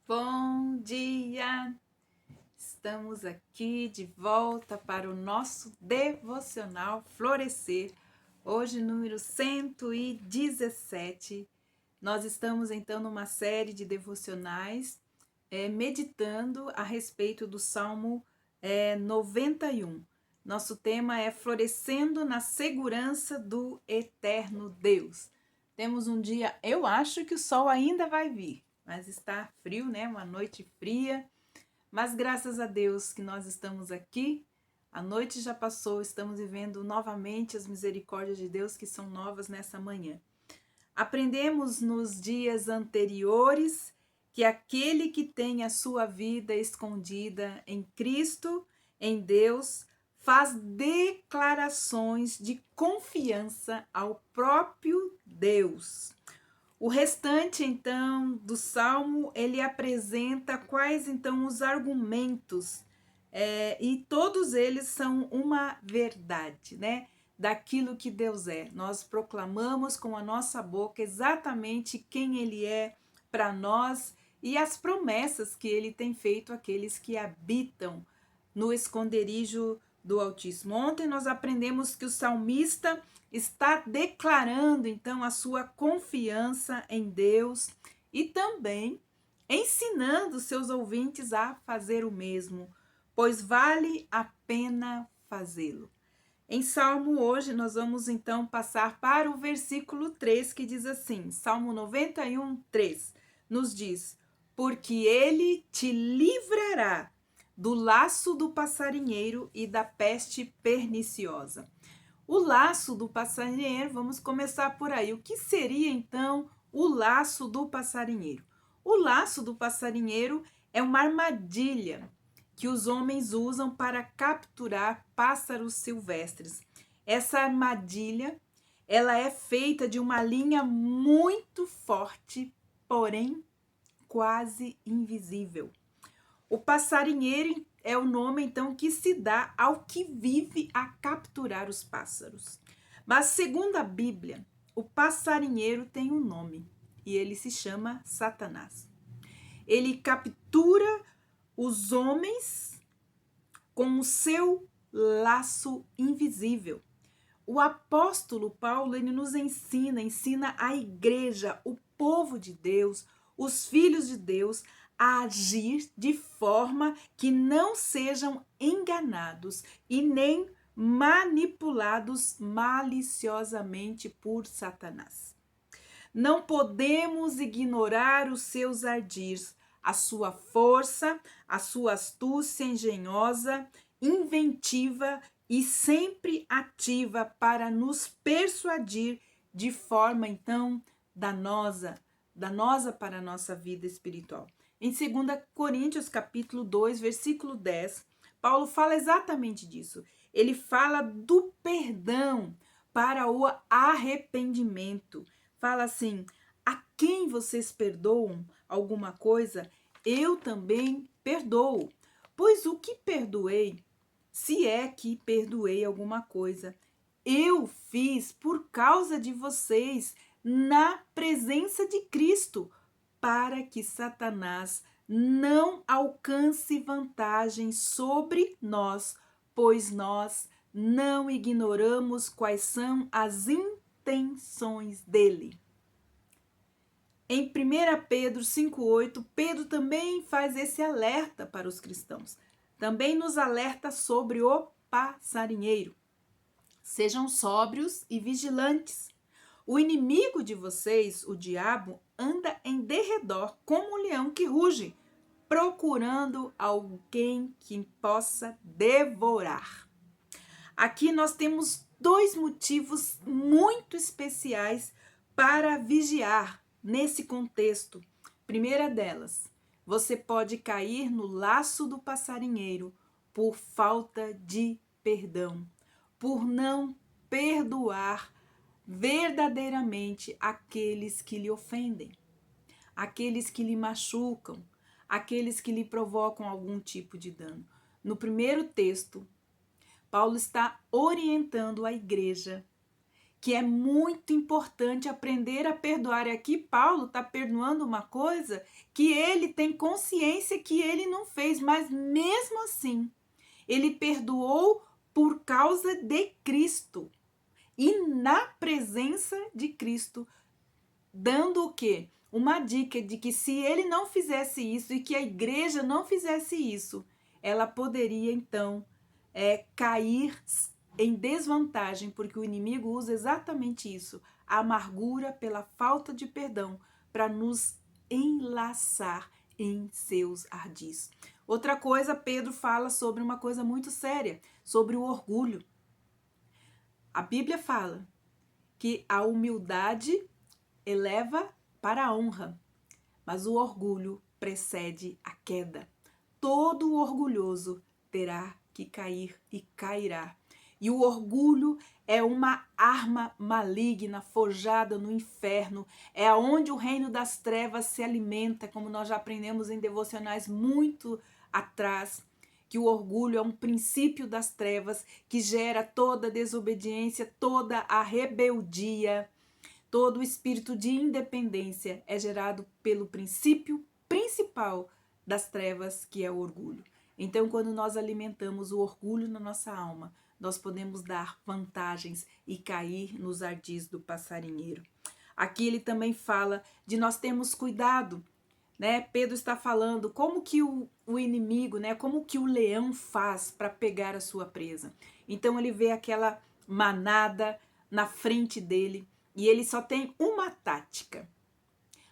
Bom dia! Estamos aqui de volta para o nosso devocional Florescer, hoje número 117. Nós estamos então numa série de devocionais meditando a respeito do Salmo 91. Nosso tema é Florescendo na Segurança do Eterno Deus. Temos um dia, eu acho que o sol ainda vai vir, mas está frio, né? Uma noite fria. Mas graças a Deus que nós estamos aqui. A noite já passou, estamos vivendo novamente as misericórdias de Deus que são novas nessa manhã. Aprendemos nos dias anteriores que aquele que tem a sua vida escondida em Cristo, em Deus, faz declarações de confiança ao próprio Deus. O restante, então, do Salmo, ele apresenta quais, então, os argumentos, e todos eles são uma verdade, né? Daquilo que Deus é. Nós proclamamos com a nossa boca exatamente quem Ele é para nós e as promessas que Ele tem feito àqueles que habitam no esconderijo do Altíssimo. Ontem nós aprendemos que o salmista está declarando então a sua confiança em Deus e também ensinando seus ouvintes a fazer o mesmo, pois vale a pena fazê-lo. Em Salmo hoje nós vamos então passar para o versículo 3 que diz assim, Salmo 91, 3, nos diz, porque ele te livrará do laço do passarinheiro e da peste perniciosa. O laço do passarinheiro, vamos começar por aí. O que seria então o laço do passarinheiro? O laço do passarinheiro é uma armadilha que os homens usam para capturar pássaros silvestres. Essa armadilha, ela é feita de uma linha muito forte, porém quase invisível. O passarinheiro é o nome, então, que se dá ao que vive a capturar os pássaros. Mas, segundo a Bíblia, o passarinheiro tem um nome e ele se chama Satanás. Ele captura os homens com o seu laço invisível. O apóstolo Paulo, ele nos ensina a igreja, o povo de Deus, os filhos de Deus, a agir de forma que não sejam enganados e nem manipulados maliciosamente por Satanás. Não podemos ignorar os seus ardis, a sua força, a sua astúcia engenhosa, inventiva e sempre ativa para nos persuadir de forma então danosa para a nossa vida espiritual. Em 2 Coríntios capítulo 2, versículo 10, Paulo fala exatamente disso. Ele fala do perdão para o arrependimento. Fala assim: a quem vocês perdoam alguma coisa, eu também perdoo. Pois o que perdoei, se é que perdoei alguma coisa, eu fiz por causa de vocês na presença de Cristo, para que Satanás não alcance vantagem sobre nós, pois nós não ignoramos quais são as intenções dele. Em 1 Pedro 5,8, Pedro também faz esse alerta para os cristãos. Também nos alerta sobre o passarinheiro. Sejam sóbrios e vigilantes. O inimigo de vocês, o diabo, anda em derredor como um leão que ruge, procurando alguém que possa devorar. Aqui nós temos dois motivos muito especiais para vigiar nesse contexto. Primeira delas, você pode cair no laço do passarinheiro por falta de perdão, por não perdoar verdadeiramente aqueles que lhe ofendem, aqueles que lhe machucam, aqueles que lhe provocam algum tipo de dano. No primeiro texto, Paulo está orientando a igreja que é muito importante aprender a perdoar. E aqui Paulo está perdoando uma coisa que ele tem consciência que ele não fez, mas mesmo assim, ele perdoou por causa de Cristo e na presença de Cristo, dando o quê? Uma dica de que se ele não fizesse isso e que a igreja não fizesse isso, ela poderia então cair em desvantagem, porque o inimigo usa exatamente isso, a amargura pela falta de perdão, para nos enlaçar em seus ardis. Outra coisa, Pedro fala sobre uma coisa muito séria, sobre o orgulho. A Bíblia fala que a humildade eleva para a honra, mas o orgulho precede a queda. Todo orgulhoso terá que cair e cairá. E o orgulho é uma arma maligna forjada no inferno. É onde o reino das trevas se alimenta, como nós já aprendemos em devocionais muito atrás, que o orgulho é um princípio das trevas que gera toda a desobediência, toda a rebeldia. Todo o espírito de independência é gerado pelo princípio principal das trevas, que é o orgulho. Então, quando nós alimentamos o orgulho na nossa alma, nós podemos dar vantagens e cair nos ardis do passarinheiro. Aqui ele também fala de nós termos cuidado, né? Pedro está falando como que o inimigo, né? Como que o leão faz para pegar a sua presa. Então ele vê aquela manada na frente dele e ele só tem uma tática.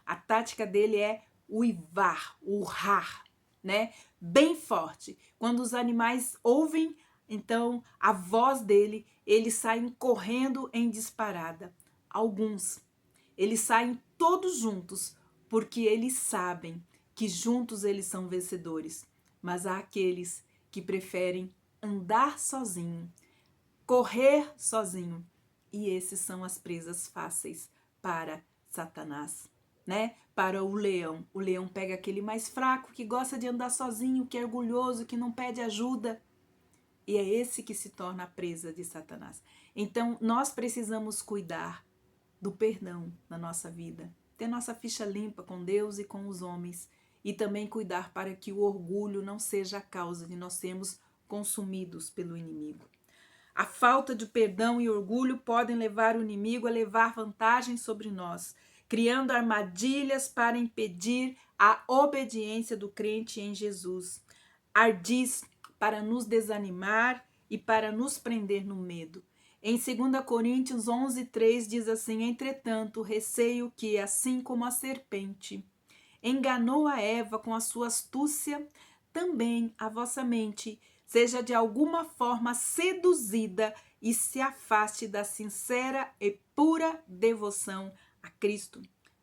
A tática dele é uivar, urrar, né? Bem forte. Quando os animais ouvem, então, a voz dele, eles saem correndo em disparada. Alguns, eles saem todos juntos, porque eles sabem que juntos eles são vencedores. Mas há aqueles que preferem andar sozinho, correr sozinho. E esses são as presas fáceis para Satanás, né? Para o leão. O leão pega aquele mais fraco, que gosta de andar sozinho, que é orgulhoso, que não pede ajuda. E é esse que se torna a presa de Satanás. Então, nós precisamos cuidar do perdão na nossa vida. Ter nossa ficha limpa com Deus e com os homens. E também cuidar para que o orgulho não seja a causa de nós sermos consumidos pelo inimigo. A falta de perdão e orgulho podem levar o inimigo a levar vantagem sobre nós, criando armadilhas para impedir a obediência do crente em Jesus. Ardis para nos desanimar e para nos prender no medo. Em 2 Coríntios 11:3 diz assim: entretanto, receio que, assim como a serpente enganou a Eva com a sua astúcia, também a vossa mente seja de alguma forma seduzida e se afaste da sincera e pura devoção a Cristo.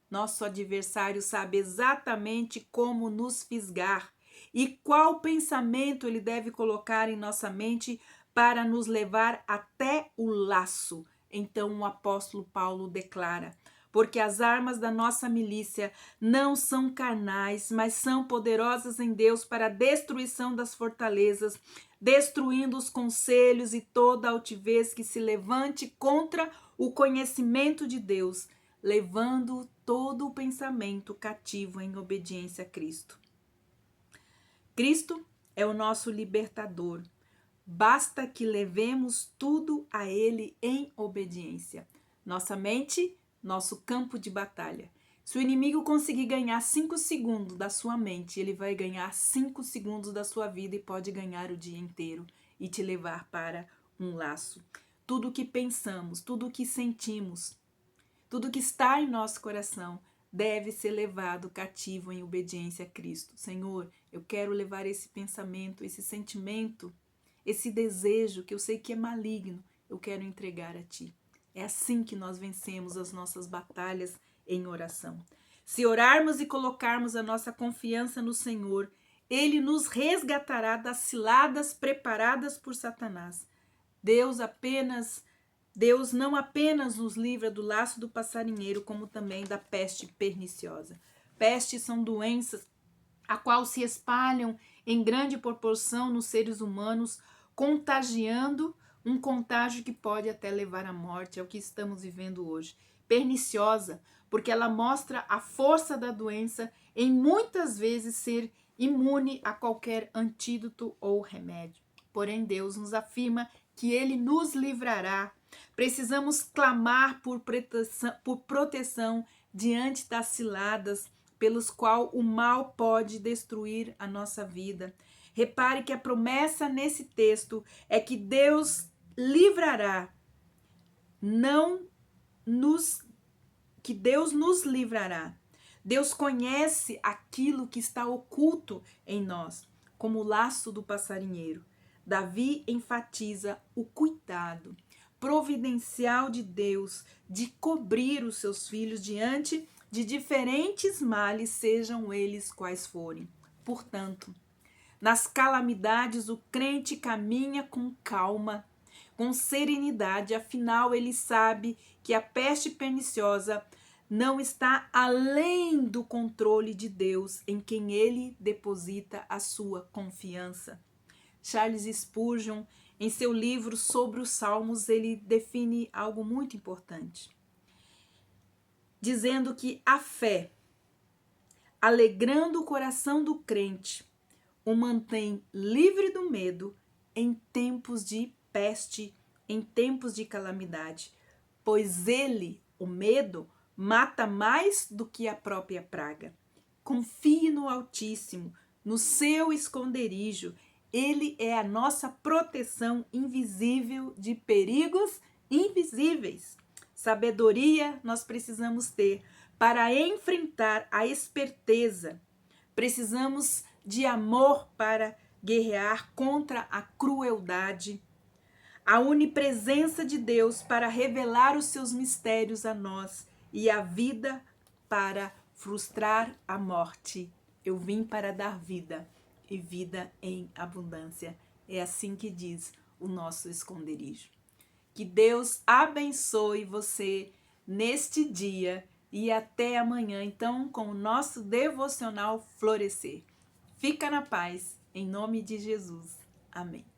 Nosso adversário sabe exatamente como nos fisgar e qual pensamento ele deve colocar em nossa mente para nos levar até o laço. Então o apóstolo Paulo declara: porque as armas da nossa milícia não são carnais, mas são poderosas em Deus para a destruição das fortalezas, destruindo os conselhos e toda altivez que se levante contra o conhecimento de Deus, levando todo o pensamento cativo em obediência a Cristo. Cristo é o nosso libertador. Basta que levemos tudo a Ele em obediência. Nossa mente, nosso campo de batalha. Se o inimigo conseguir ganhar 5 segundos da sua mente, ele vai ganhar 5 segundos da sua vida e pode ganhar o dia inteiro e te levar para um laço. Tudo o que pensamos, tudo o que sentimos, tudo que está em nosso coração deve ser levado cativo em obediência a Cristo. Senhor, eu quero levar esse pensamento, esse sentimento, esse desejo que eu sei que é maligno, eu quero entregar a Ti. É assim que nós vencemos as nossas batalhas em oração. Se orarmos e colocarmos a nossa confiança no Senhor, Ele nos resgatará das ciladas preparadas por Satanás. Deus não apenas nos livra do laço do passarinheiro, como também da peste perniciosa. Pestes são doenças a qual se espalham em grande proporção nos seres humanos, contagiando um contágio que pode até levar à morte, é o que estamos vivendo hoje. Perniciosa, porque ela mostra a força da doença em muitas vezes ser imune a qualquer antídoto ou remédio. Porém, Deus nos afirma que Ele nos livrará. Precisamos clamar por proteção diante das ciladas pelos qual o mal pode destruir a nossa vida. Repare que a promessa nesse texto é que Deus livrará, não nos que Deus nos livrará. Deus conhece aquilo que está oculto em nós, como o laço do passarinheiro. Davi enfatiza o cuidado providencial de Deus de cobrir os seus filhos diante de diferentes males, sejam eles quais forem. Portanto, nas calamidades, o crente caminha com calma, com serenidade, afinal, ele sabe que a peste perniciosa não está além do controle de Deus, em quem ele deposita a sua confiança. Charles Spurgeon, em seu livro sobre os Salmos, ele define algo muito importante, dizendo que a fé, alegrando o coração do crente, o mantém livre do medo em tempos de peste, em tempos de calamidade, pois ele, o medo, mata mais do que a própria praga. Confie no Altíssimo, no seu esconderijo. Ele é a nossa proteção invisível de perigos invisíveis. Sabedoria nós precisamos ter para enfrentar a esperteza. Precisamos de amor para guerrear contra a crueldade. A onipresença de Deus para revelar os seus mistérios a nós e a vida para frustrar a morte. Eu vim para dar vida e vida em abundância. É assim que diz o nosso esconderijo. Que Deus abençoe você neste dia e até amanhã, então, com o nosso devocional Florescer. Fica na paz, em nome de Jesus. Amém.